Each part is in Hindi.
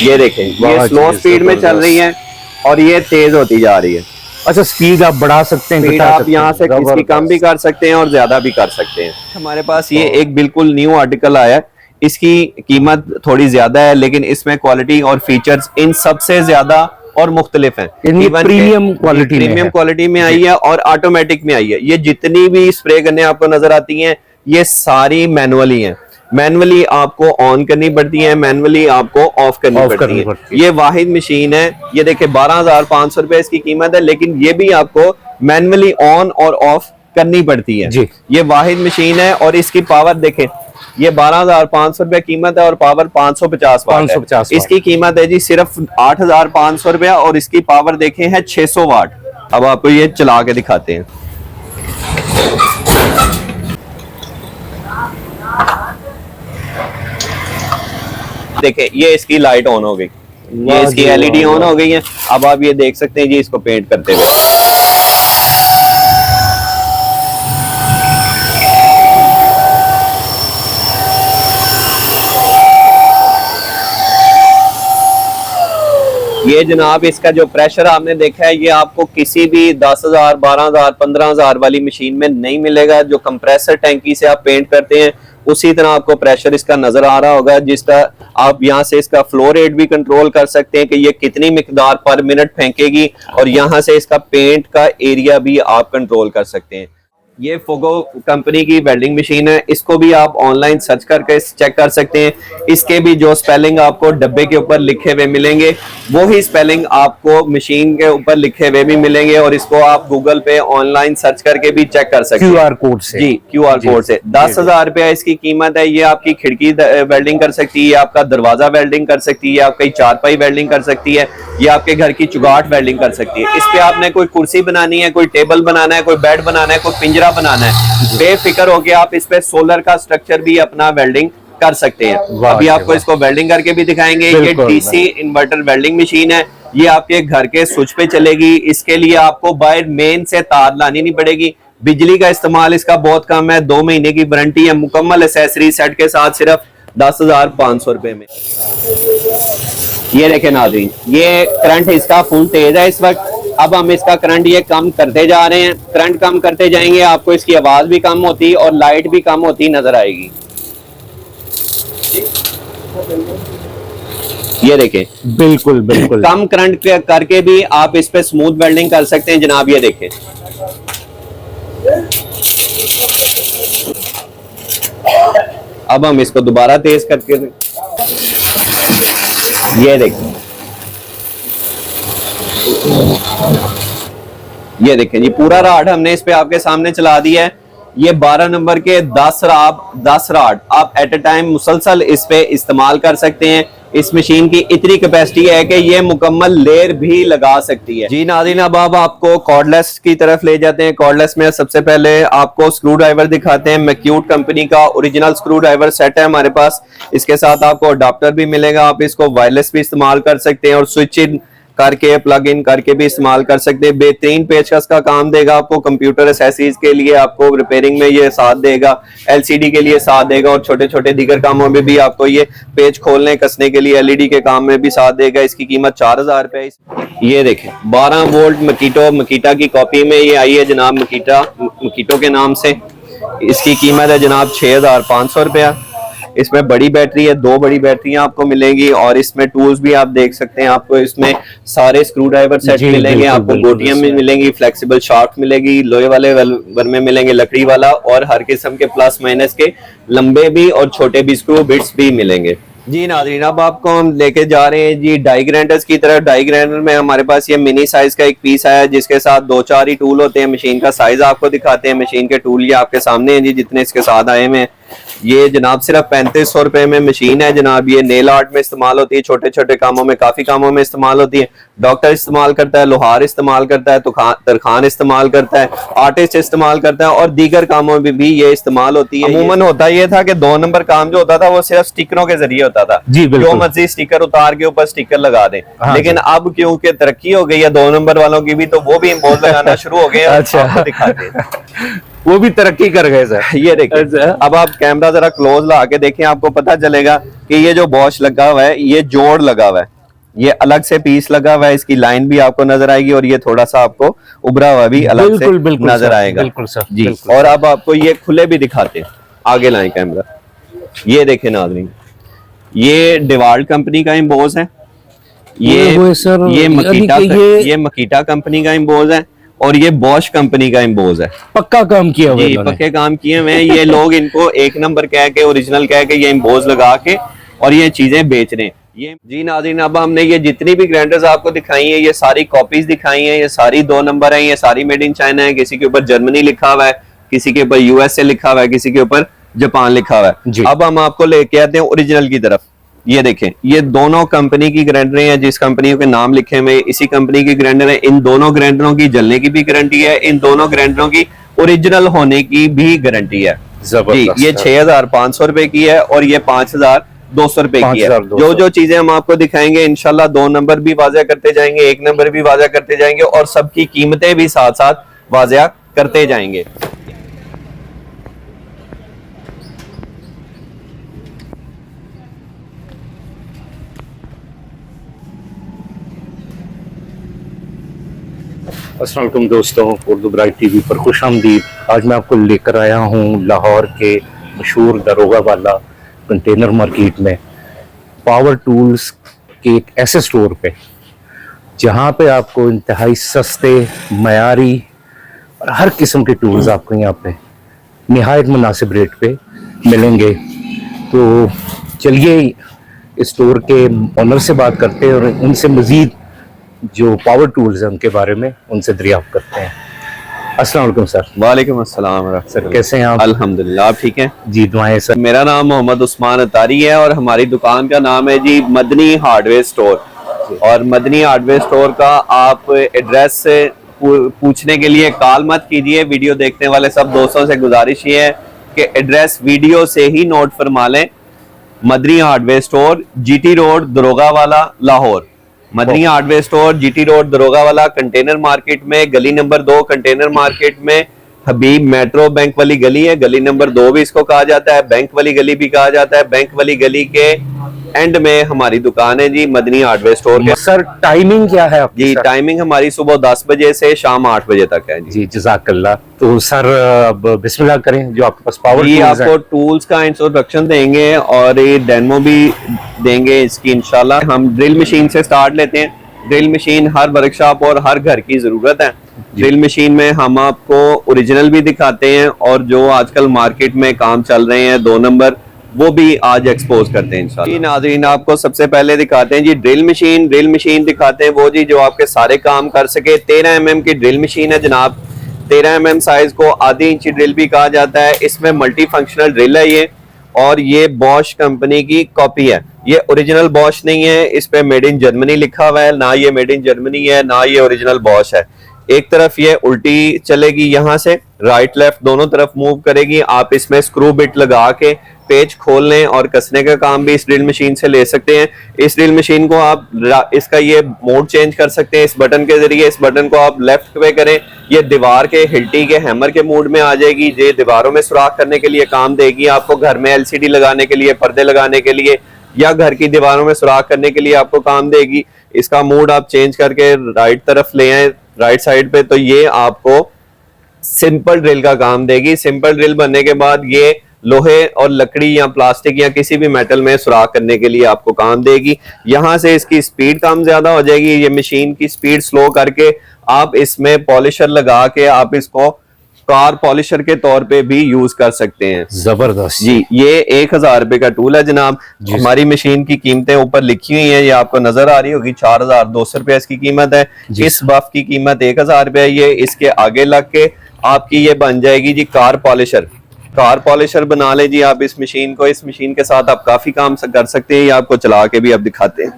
ये देखें, ये स्लो स्पीड में चल रही है और ये तेज होती जा रही है। अच्छा, स्पीड आप बढ़ा सकते हैं, स्पीड आप यहाँ से इसकी कम भी कर सकते हैं और ज्यादा भी कर सकते हैं। हमारे पास ये एक बिल्कुल न्यू आर्टिकल आया है, इसकी कीमत थोड़ी ज्यादा है लेकिन इसमें क्वालिटी और फीचर्स इन सबसे ज्यादा और मुख्तलिफ हैं। प्रीमियम क्वालिटी में आई है और ऑटोमेटिक में आई है। ये जितनी भी स्प्रे गन्ने आपको नजर आती हैं ये सारी मैनुअली हैं। मैनुअली आपको ऑन करनी पड़ती है, मैनुअली आपको ऑफ करनी पड़ती है। ये वाहिद मशीन है, ये देखिए 12,500 रुपए इसकी कीमत है, लेकिन ये भी आपको मैनुअली ऑन और ऑफ करनी पड़ती है जी। ये वाहिद मशीन है और इसकी पावर देखें, ये 12,500 रुपए कीमत है और पावर 550 वाट। इसकी कीमत है जी सिर्फ 8,500 रुपया और इसकी पावर देखें है 600 वाट। अब आपको ये चला के दिखाते हैं। देखें, ये इसकी लाइट ऑन हो गई, ये इसकी एलईडी ऑन हो गई है। अब आप ये देख सकते हैं जी इसको पेंट करते हुए। ये जनाब इसका जो प्रेशर आपने देखा है ये आपको किसी भी 10,000, 12,000, 15,000 वाली मशीन में नहीं मिलेगा। जो कंप्रेसर टैंकी से आप पेंट करते हैं उसी तरह आपको प्रेशर इसका नजर आ रहा होगा, जिसका आप यहाँ से इसका फ्लो रेट भी कंट्रोल कर सकते हैं कि ये कितनी मिकदार पर मिनट फेंकेगी और यहाँ से इसका पेंट का एरिया भी आप कंट्रोल कर सकते हैं। ये फोगो कंपनी की वेल्डिंग मशीन है, इसको भी आप ऑनलाइन सर्च करके चेक कर सकते हैं। इसके भी जो स्पेलिंग आपको डब्बे के ऊपर लिखे हुए मिलेंगे वो ही स्पेलिंग आपको मशीन के ऊपर लिखे हुए भी मिलेंगे और इसको आप गूगल पे ऑनलाइन सर्च करके भी चेक कर सकते हैं QR कोड से। जी, QR कोड से। 10,000 रुपया इसकी कीमत है। ये आपकी खिड़की वेल्डिंग कर सकती है, आपका दरवाजा वेल्डिंग कर सकती है, आपकी चारपाई वेल्डिंग कर सकती है, ये आपके घर की चुगाट वेल्डिंग कर सकती है। इस पे आपने कोई कुर्सी बनानी है, कोई टेबल बनाना है, कोई बेड बनाना है, कोई पिंजरा बनाना है, बेफिक्र होके आप इस पे सोलर का स्ट्रक्चर भी अपना वेल्डिंग कर सकते हैं। अभी आपको इसको वेल्डिंग करके भी दिखाएंगे। ये डीसी इन्वर्टर वेल्डिंग मशीन है, ये आपके घर के स्विच पे चलेगी। इसके लिए आपको बाहर मेन से तार लानी नहीं पड़ेगी। बिजली का इस्तेमाल इसका बहुत कम है। 2 महीने की वारंटी है। मुकम्मल एसेसरी सेट के साथ सिर्फ 10,500 रुपए में। ये देखें नाज़रीन, ये करंट इसका फुल तेज है इस वक्त। अब हम इसका करंट ये कम करते जा रहे हैं। करंट कम करते जाएंगे आपको इसकी आवाज भी कम होती और लाइट भी कम होती नजर आएगी। ये देखें, बिल्कुल बिल्कुल कम करंट करके भी आप इस पे स्मूथ वेल्डिंग कर सकते हैं जनाब। ये देखें, अब हम इसको दोबारा तेज करके, ये देखें, ये देखें जी पूरा राड हमने इस पे आपके सामने चला दिया है। ये 12 नंबर के 10 राड आप एट ए टाइम मुसलसल इस पे इस्तेमाल कर सकते हैं। इस मशीन की इतनी कैपेसिटी है कि ये मुकम्मल लेयर भी लगा सकती है। जी नाज़रीन, अब आपको कॉर्डलेस की तरफ ले जाते हैं। कॉर्डलेस में सबसे पहले आपको स्क्रू ड्राइवर दिखाते हैं। मैक्यूट कंपनी का ओरिजिनल स्क्रू ड्राइवर सेट है हमारे पास। इसके साथ आपको अडाप्टर भी मिलेगा, आप इसको वायरलेस भी इस्तेमाल कर सकते हैं और स्विच इन करके प्लग इन करके भी इस्तेमाल कर सकते हैं। बेहतरीन पेचकस का काम देगा आपको। कंप्यूटर एक्सेसरीज के लिए आपको रिपेयरिंग में ये साथ देगा, LCD के लिए साथ देगा और छोटे छोटे दीगर कामों में भी आपको ये पेज खोलने कसने के लिए LED के काम में भी साथ देगा। इसकी कीमत 4,000 रुपए। ये देखें 12 वोल्ट मकीटा की कॉपी में ये आई है जनाब, मकीटो के नाम से। इसकी कीमत है जनाब 6,500 रुपया। इसमें बड़ी बैटरी है, 2 बड़ी बैटरियां आपको मिलेंगी और इसमें टूल्स भी आप देख सकते हैं। आपको इसमें सारे स्क्रू ड्राइवर सेट मिलेंगे, आपको गोटियां भी मिलेंगी, फ्लेक्सिबल शाफ्ट मिलेगी, लोहे वाले वर में मिलेंगे, लकड़ी वाला, और हर किस्म के प्लस माइनस के लंबे भी और छोटे भी स्क्रू बिट्स भी मिलेंगे। जी नाज़रीन, अब आपको हम लेके जा रहे हैं जी डाई ग्राइंडर्स की तरफ। डाई ग्राइंडर में हमारे पास ये मिनी साइज का एक पीस आया है जिसके साथ 2-4 ही टूल होते हैं। मशीन का साइज आपको दिखाते हैं। मशीन के टूल ये आपके सामने हैं जी, जितने इसके साथ आए हुए हैं। ये जनाब सिर्फ 3500 रुपए में मशीन है जनाब। ये नेल आर्ट में इस्तेमाल होती है, छोटे छोटे कामों में, काफी कामों में इस्तेमाल होती है। डॉक्टर इस्तेमाल करता है, लोहार इस्तेमाल करता है, तरखान इस्तेमाल करता है, आर्टिस्ट इस्तेमाल करता है और दीगर कामों में भी ये इस्तेमाल होती है। अमूमन होता ये था कि 2 नंबर काम जो होता था वो सिर्फ स्टिकरों के जरिए होता था। जो मर्जी स्टिकर उतार के ऊपर स्टिकर लगा दें। लेकिन अब क्योंकि तरक्की हो गई है 2 नंबर वालों की भी, तो वो भी इम्पोर्ट लगाना शुरू हो गए। अच्छा, दिखाते हैं वो भी तरक्की कर गए सर। ये देखिए, अब आप कैमरा जरा क्लोज ला के देखें, आपको पता चलेगा कि ये जो बॉश लगा हुआ है ये जोड़ लगा हुआ है। ये अलग से पीस लगा हुआ है, इसकी लाइन भी आपको नजर आएगी और ये थोड़ा सा आपको उभरा हुआ भी अलग से नजर आएगा। बिल्कुल सर जी। और अब आपको ये खुले भी दिखाते हैं, आगे लाएं कैमरा। ये देखें नाज़रीन, ये डिवाल्ट कंपनी का इम्बोज है, ये सर ये मकीटा कंपनी का इम्बोज है और ये बॉश कंपनी का इम्बोज है। पक्का काम किया हुआ जी, पक्के काम किए हुए हैं। ये लोग इनको एक नंबर कह के, ओरिजिनल कह के ये इम्बोज लगा के और ये चीजें बेच रहे हैं। ये जी नाज़रीन, अब हमने ये जितनी भी ग्राइंडर्स आपको दिखाई हैं, ये सारी कॉपीज दिखाई हैं, ये सारी 2 नंबर हैं, ये सारी मेड इन चाइना है। किसी के ऊपर जर्मनी लिखा हुआ है, किसी के ऊपर यूएसए लिखा हुआ है, किसी के ऊपर जापान लिखा हुआ है। अब हम आपको लेके आते हैं ओरिजिनल की तरफ। ये देखें, ये दोनों कंपनी की ग्राइंडर हैं, जिस कंपनियों के नाम लिखे हुए इसी कंपनी की ग्राइंडर है। इन दोनों ग्राइंडरों की जलने की भी गारंटी है, इन दोनों ग्राइंडरों की ओरिजिनल होने की भी गारंटी है जी। ये 6,500 रुपए की है और ये 5,200 रुपए की है। जो चीजें हम आपको दिखाएंगे इंशाल्लाह 2 नंबर भी वाज़ा करते जाएंगे, 1 नंबर भी वाज़ा करते जाएंगे और सबकी कीमतें भी साथ साथ वाज़ा करते जाएंगे। अस्सलाम वालेकुम दोस्तों, उर्दू ब्राइट टीवी पर खुशामदीद। आज मैं आपको लेकर आया हूँ लाहौर के मशहूर दरोगा वाला कंटेनर मार्केट में पावर टूल्स के एक ऐसे स्टोर पे जहाँ पे आपको इंतहाई सस्ते, मयारी और हर किस्म के टूल्स आपको यहाँ पे निहायत मुनासिब रेट पे मिलेंगे। तो चलिए इस स्टोर के ऑनर से बात करते हैं और उनसे मज़ीद जो पावर टूल्स हैं उनके बारे में उनसे दरियाफ्त करते हैं। अस्सलाम वालेकुम सर। वालेकुम अस्सलाम। सर कैसे हैं आप? अल्हम्दुलिल्लाह, आप ठीक हैं जी, दुआएं सर। मेरा नाम मोहम्मद उस्मान अतारी है और हमारी दुकान का नाम है जी मदनी हार्डवेयर स्टोर। और मदनी हार्डवेयर स्टोर का आप एड्रेस पूछने के लिए कॉल मत कीजिए। वीडियो देखने वाले सब दोस्तों से गुजारिश ये है कि एड्रेस वीडियो से ही नोट फरमा लें। Madni hardware store, GT road, Daroga Wala, Lahore. Madni hardware store, GT road, Daroga Wala, container market में, गली नंबर 2 कंटेनर मार्केट में हबीब मेट्रो बैंक वाली गली है। गली नंबर 2 भी इसको कहा जाता है, बैंक वाली गली भी कहा जाता है। बैंक वाली गली के एंड में हमारी दुकान है जी मदनी हार्डवेयर स्टोर के। सर टाइमिंग क्या है आपकी? जी, टाइमिंग हमारी सुबह 10 बजे से शाम 8 बजे तक है जी। जज़ाकल्लाह। तो सर अब बिस्मिल्लाह करें, जो आपके पास पावर टूल्स आपको टूल्स का इंट्रोडक्शन देंगे और ये डेमो भी देंगे इसकी इंशाल्लाह। हम ड्रिल मशीन से स्टार्ट लेते हैं। ड्रिल मशीन हर वर्कशॉप और हर घर की जरूरत है। ड्रिल मशीन में हम आपको ओरिजिनल भी दिखाते हैं और जो आजकल मार्केट में काम चल रहे हैं 2 नंबर, वो भी आज एक्सपोज करते हैं इंशाल्लाह। नाज़रीन, आपको सबसे पहले दिखाते हैं जी ड्रिल मशीन। ड्रिल मशीन दिखाते हैं वो जी जो आपके सारे काम कर सके। 13 mm की ड्रिल मशीन है जनाब। 13 mm साइज को आधी इंची ड्रिल भी कहा जाता है। इसमें मल्टी फंक्शनल ड्रिल है ये, और ये बॉश कंपनी की कॉपी है। ये ओरिजिनल बॉश नहीं है, इस पे मेड इन जर्मनी लिखा हुआ है। ना ये मेड इन जर्मनी है, ना ये ओरिजिनल बॉश है। एक तरफ ये उल्टी चलेगी, यहाँ से राइट लेफ्ट दोनों तरफ मूव करेगी। आप इसमें स्क्रू बिट लगा के पेच खोलने और कसने का काम भी इस ड्रिल मशीन से ले सकते हैं। इस ड्रिल मशीन को आप इसका ये मोड चेंज कर सकते हैं इस बटन के जरिए। इस बटन को आप लेफ्ट पे करें, ये दीवार के हिल्टी के हैमर के मोड में आ जाएगी। ये दीवारों में सुराख करने के लिए काम देगी आपको, घर में एलसीडी लगाने के लिए, पर्दे लगाने के लिए, या घर की दीवारों में सुराख करने के लिए आपको काम देगी। इसका मोड आप चेंज करके राइट तरफ ले आए, राइट साइड पे, तो ये आपको सिंपल ड्रिल का काम देगी। सिंपल ड्रिल बनने के बाद ये लोहे और लकड़ी या प्लास्टिक या किसी भी मेटल में सुराख करने के लिए आपको काम देगी। यहाँ से इसकी स्पीड कम ज्यादा हो जाएगी। ये मशीन की स्पीड स्लो करके आप इसमें पॉलिशर लगा के आप इसको कार पॉलिशर के तौर पे भी यूज कर सकते हैं। जबरदस्त जी। ये 1,000 रुपए का टूल है जनाब। हमारी मशीन की कीमतें ऊपर लिखी हुई हैं, ये आपको नजर आ रही होगी। 4,200 रुपए इसकी कीमत है। इस बफ की कीमत 1,000 रुपए है। ये इसके आगे लग के आपकी ये बन जाएगी जी कार पॉलिशर। कार पॉलिशर बना ले जी आप इस मशीन को। इस मशीन के साथ आप काफी काम कर सकते हैं। ये आपको चला के भी अब दिखाते हैं।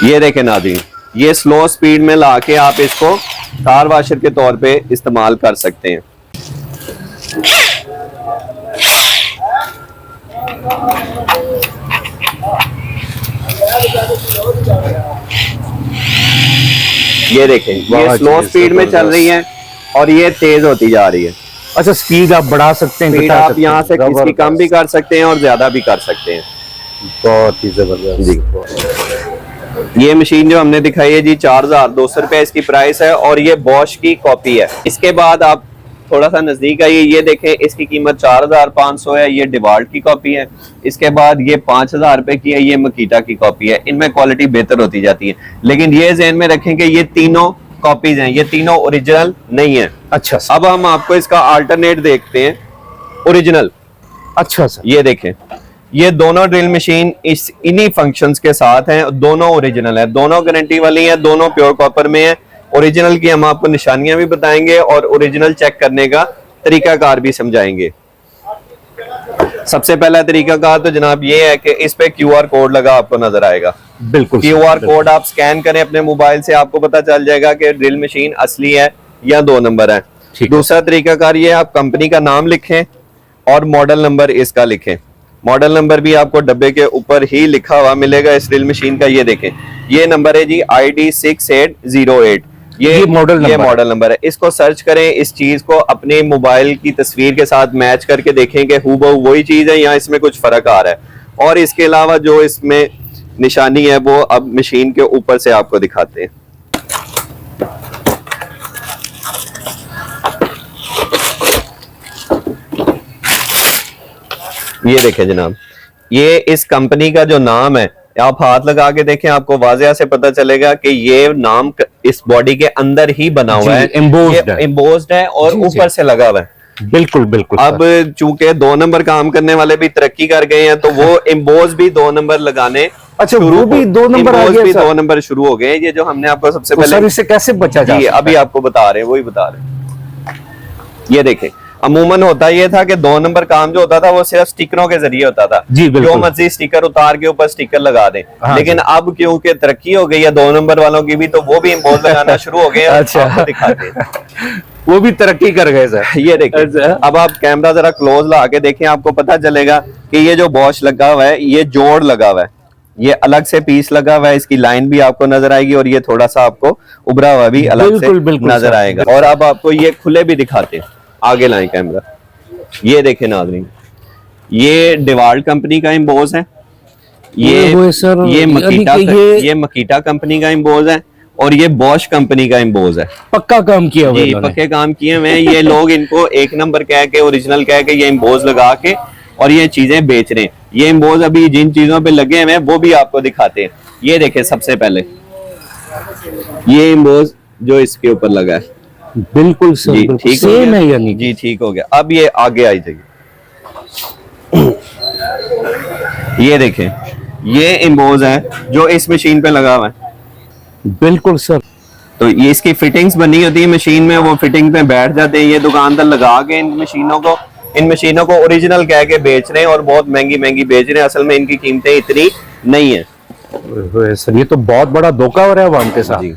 ये देखें नाज़रीन, ये स्लो स्पीड में लाके आप इसको कार वॉशर के तौर पे इस्तेमाल कर सकते हैं। ये देखें, ये स्लो स्पीड में चल रही है और ये तेज होती जा रही है। अच्छा, स्पीड आप बढ़ा सकते हैं, स्पीड घटा आप सकते यहाँ हैं। से इसकी कम भी कर सकते हैं और ज्यादा भी कर सकते हैं। बहुत ही जबरदस्त जी। ये मशीन जो हमने दिखाई है जी 4200 रुपए इसकी प्राइस है और ये बॉश की कॉपी है। इसके बाद आप थोड़ा सा नजदीक आइए, ये देखें इसकी कीमत 4500 है, ये डिवाल्ट की कॉपी है। इसके बाद ये 5000 रुपए की है, ये मकीटा की कॉपी है। इनमें क्वालिटी बेहतर होती जाती है, लेकिन ये ज़हन में रखें कि ये तीनों कॉपीज हैं, ये तीनों ओरिजिनल नहीं है। अच्छा सर। अब हम आपको इसका अल्टरनेट देखते हैं, ओरिजिनल। अच्छा सर। ये देखें, ये दोनों ड्रिल मशीन इस इन्हीं फंक्शंस के साथ हैं, दोनों ओरिजिनल है, दोनों गारंटी वाली हैं, दोनों प्योर कॉपर में है। ओरिजिनल की हम आपको निशानियां भी बताएंगे और ओरिजिनल चेक करने का तरीकाकार भी समझाएंगे। सबसे पहला तरीकाकार तो जनाब ये है कि इस पे QR कोड लगा आपको नजर आएगा। बिल्कुल QR कोड आप स्कैन करें अपने मोबाइल से, आपको पता चल जाएगा कि ड्रिल मशीन असली है या 2 नंबर है। दूसरा तरीकाकार ये, आप कंपनी का नाम लिखें और मॉडल नंबर इसका लिखें। मॉडल नंबर भी आपको डब्बे के ऊपर ही लिखा हुआ मिलेगा इस ड्रिल मशीन का। ये देखें, ये नंबर है जी ID 6808। ये मॉडल नंबर है। इसको सर्च करें, इस चीज को अपने मोबाइल की तस्वीर के साथ मैच करके देखें कि हूबहू वही चीज है या इसमें कुछ फर्क आ रहा है। और इसके अलावा जो इसमें निशानी है वो अब मशीन के ऊपर से आपको दिखाते हैं। ये देखें जनाब, ये इस कंपनी का जो नाम है, आप हाथ लगा के देखें, आपको वाज़ेह से पता चलेगा कि ये नाम इस बॉडी के अंदर ही बना हुआ है, एम्बोस्ड है और ऊपर से लगा हुआ है। बिल्कुल बिल्कुल। अब चूंकि 2 नंबर काम करने वाले भी तरक्की कर गए हैं, तो वो एम्बोज भी 2 नंबर लगाने अच्छा, वो भी 2 नंबर आ गया, 2 नंबर शुरू हो गए। ये जो हमने आपको सबसे पहले, सर इससे कैसे बचा जाए, अभी आपको बता रहे हैं, वही बता रहे हैं। ये देखें, अमूमन होता ये था कि 2 नंबर काम जो होता था वो सिर्फ स्टिकरों के जरिए होता था। जो मर्जी स्टिकर उतार के ऊपर स्टिकर लगा दें। हाँ, लेकिन अब क्योंकि तरक्की हो गई है 2 नंबर वालों की भी, तो वो भी इम्पोज लगाना शुरू हो गए। अच्छा, दिखाते हैं वो भी तरक्की कर गए सर। ये देखिए, अब आप कैमरा जरा क्लोज ला के देखें, आपको पता चलेगा कि ये जो बॉश लगा हुआ है, ये जोड़ लगा हुआ है, ये अलग से पीस लगा हुआ है, इसकी लाइन भी आपको नजर आएगी और ये थोड़ा सा आपको उभरा हुआ भी अलग से नजर आएगा। और अब आपको ये खुले भी दिखाते हैं, आगे लाएं कैमरा। ये देखें नाज़रीन, ये डिवाल्ट कंपनी का इम्बोज है, ये मकीटा कंपनी का इम्बोज है और ये बॉश कंपनी का इम्बोज है। पक्का काम किया हुआ है, पक्के काम किए हुए हैं। ये लोग इनको 1 नंबर कह के, ओरिजिनल कह के, ये इम्बोज लगा के और ये चीजें बेच रहे हैं। ये इम्बोज अभी जिन चीजों पे लगे हुए हैं वो भी आपको दिखाते हैं। ये देखें, सबसे पहले ये इम्बोज जो इसके ऊपर लगा है, बिल्कुल सही, ठीक सेम है यानी जी, ठीक हो गया। अब ये आगे आई जाइए, ये देखें, ये इम्बोज है जो इस मशीन पे लगा हुआ है। बिल्कुल सर। तो ये इसकी फिटिंग्स बनी होती है मशीन में, वो फिटिंग पे बैठ जाते हैं। ये दुकानदार लगा के इन मशीनों को ओरिजिनल कह के बेच रहे हैं और बहुत महंगी महंगी बेच रहे हैं। असल में इनकी कीमतें इतनी नहीं है सर। ये तो बहुत बड़ा धोखा हो रहा है आवाम के साथ जी।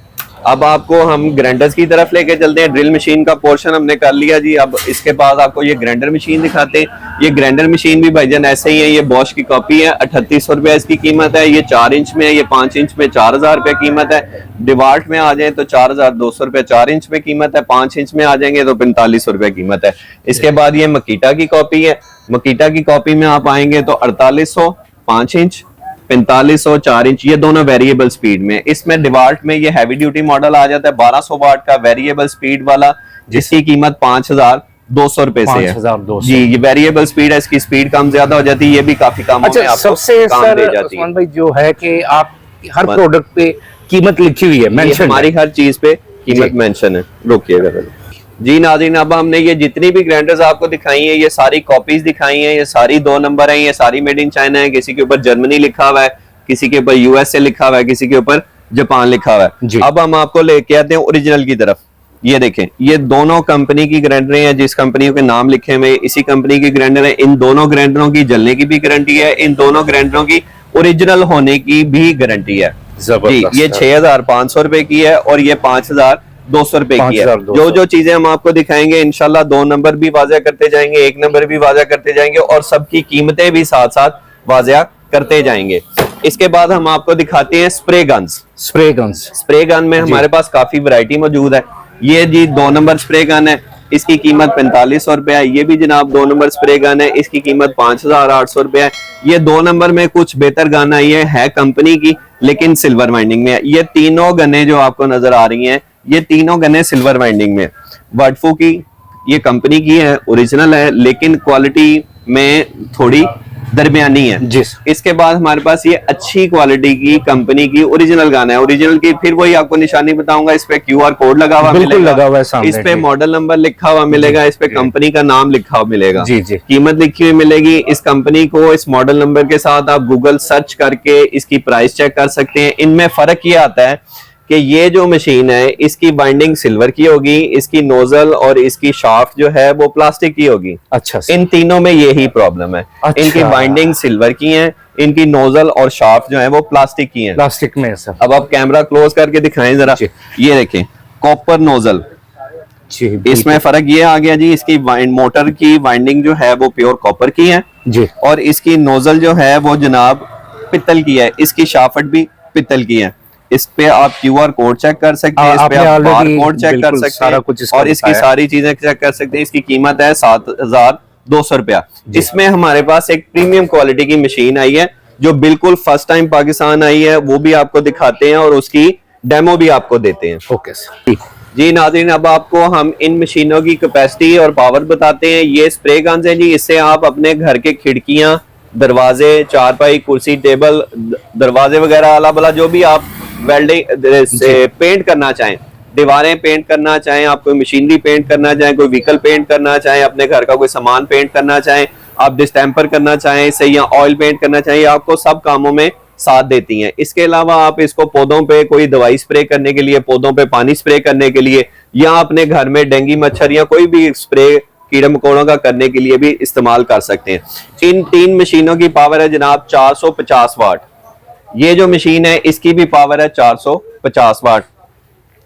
अब आपको हम ग्राइंडर्स की तरफ लेके चलते हैं। ड्रिल मशीन का पोर्शन हमने कर लिया जी। अब इसके बाद आपको ये ग्राइंडर मशीन दिखाते हैं। ये ग्राइंडर मशीन भी भाईजान ऐसे ही है, ये बॉश की कॉपी है। 3800 रुपया इसकी कीमत है। ये 4 इंच में है, ये 5 इंच में 4000 रुपया कीमत है। डिवाल्ट में आ जाए तो 4200 रुपया 4 इंच में कीमत है। 5 इंच में आ जाएंगे तो 4500 रुपया कीमत है। इसके बाद ये मकीटा की कॉपी है। मकीटा की कॉपी में आप आएंगे तो 4800 5 इंच, 4500 4 इंच, ये दोनों वेरिएबल स्पीड में। इसमें डिवाल्ट में ये हैवी ड्यूटी मॉडल आ जाता है 1200 वाट का वेरिएबल स्पीड वाला, जिसकी कीमत 5200 रुपए से है जी। ये वेरिएबल स्पीड है, इसकी स्पीड कम ज्यादा हो जाती है, ये भी काफी कम अच्छा, सबसे सर उस्मान भाई जो है कि आप हर प्रोडक्ट पे कीमत लिखी हुई है, मेंशन, हमारी हर चीज पे कीमत मेंशन है। रुकिएगा जी नाज़रीन, अब हमने ये जितनी भी ग्राइंडर्स आपको दिखाई हैं, ये सारी कॉपीज दिखाई हैं। ये सारी 2 नंबर हैं, ये सारी मेड इन चाइना है। किसी के ऊपर जर्मनी लिखा हुआ है, किसी के ऊपर USA लिखा हुआ है, किसी के ऊपर जापान लिखा हुआ है। अब हम आपको लेके आते हैं ओरिजिनल की तरफ। ये देखें, ये दोनों कंपनी की ग्राइंडर हैं। जिस कंपनियों के नाम लिखे हुए इसी कंपनी की ग्राइंडर है। इन दोनों ग्राइंडरों की जलने की भी गारंटी है, इन दोनों ग्राइंडरों की ओरिजिनल होने की भी गारंटी है जी। ये 6500 रुपए की है और ये 5200 रुपए की है। जो चीजें हम आपको दिखाएंगे इंशाल्लाह 2 नंबर भी वाज़ेह करते जाएंगे, 1 नंबर भी वाज़ेह करते जाएंगे और सबकी कीमतें भी साथ साथ वाज़ेह करते जाएंगे। इसके बाद हम आपको दिखाते हैं स्प्रे गन में हमारे पास काफी वैरायटी मौजूद है। ये जी 2 नंबर स्प्रे गन है। इसकी कीमत 4500 रुपया है। ये भी जनाब 2 नंबर स्प्रे गन है, इसकी कीमत 5800 रुपया है। ये 2 नंबर में कुछ बेहतर गन आई है कंपनी की, लेकिन सिल्वर वाइंडिंग में है। ये तीनों गने जो आपको नजर आ रही हैं, ये तीनों गने सिल्वर वाइंडिंग में। वर्डफू की ये कंपनी की है, ओरिजिनल है, लेकिन क्वालिटी में थोड़ी दरमियानी है। जी। इसके बाद हमारे पास ये अच्छी क्वालिटी की कंपनी की ओरिजिनल गन है। ओरिजिनल की फिर वही आपको निशानी बताऊंगा, इस पे QR कोड लगा हुआ मिलेगा, लगा हुआ है सामने, इस पे मॉडल नंबर लिखा हुआ मिलेगा, इस पे कंपनी का नाम लिखा हुआ मिलेगा, जी जी, कीमत लिखी हुई मिलेगी। इस कंपनी को इस मॉडल नंबर के साथ आप गूगल सर्च करके इसकी प्राइस चेक कर सकते हैं। इनमें फर्क ये आता है कि ये जो मशीन है इसकी बाइंडिंग सिल्वर की होगी, इसकी नोजल और इसकी शाफ्ट जो है वो प्लास्टिक की होगी। अच्छा सर। इन तीनों में यही प्रॉब्लम है। अच्छा। इनकी बाइंडिंग सिल्वर की है, इनकी नोजल और शाफ्ट जो है वो प्लास्टिक की है। प्लास्टिक में है सर। अब आप कैमरा क्लोज करके दिखाएं जरा, ये देखें कॉपर नोजल, इसमें फर्क ये आ गया जी, इसकी मोटर की वाइंडिंग जो है वो प्योर कॉपर की है जी, और इसकी नोजल जो है वो जनाब पित्तल की है, इसकी शाफ्ट भी पित्तल की है। इस पे आप QR कोड चेक कर सकते हैं, इस पे आप बार कोड चेक कर सकते हैं और इसकी सारी चीजें चेक कर सकते हैं। इसकी कीमत है 7200 रुपया। इसमें हमारे पास एक प्रीमियम क्वालिटी की मशीन आई है जो बिल्कुल फर्स्ट टाइम पाकिस्तान आई है, वो भी आपको दिखाते हैं और उसकी डेमो भी आपको देते हैं। Okay sir. जी नाज़रीन, अब आपको हम इन मशीनों की कैपेसिटी और पावर बताते हैं। ये स्प्रे गन्स हैं जी, इससे आप अपने घर के खिड़कियां, दरवाजे, चारपाई, कुर्सी, टेबल, दरवाजे वगैरह अला बला जो भी आप वेल्डिंग से पेंट करना चाहें, दीवारें पेंट करना चाहें, आप कोई मशीनरी पेंट करना चाहें, कोई व्हीकल पेंट करना चाहें, अपने घर का कोई सामान पेंट करना चाहें, आप डिस्टेम्पर करना चाहें इससे या ऑयल पेंट करना चाहें, आपको सब कामों में साथ देती हैं। इसके अलावा आप इसको पौधों पे कोई दवाई स्प्रे करने के लिए, पौधों पे पानी स्प्रे करने के लिए, या अपने घर में डेंगू मच्छर या कोई भी स्प्रे कीड़े मकोड़ों का करने के लिए भी इस्तेमाल कर सकते हैं। इन 3 मशीनों की पावर है जनाब 450 वाट। ये जो मशीन है इसकी भी पावर है 450 वाट।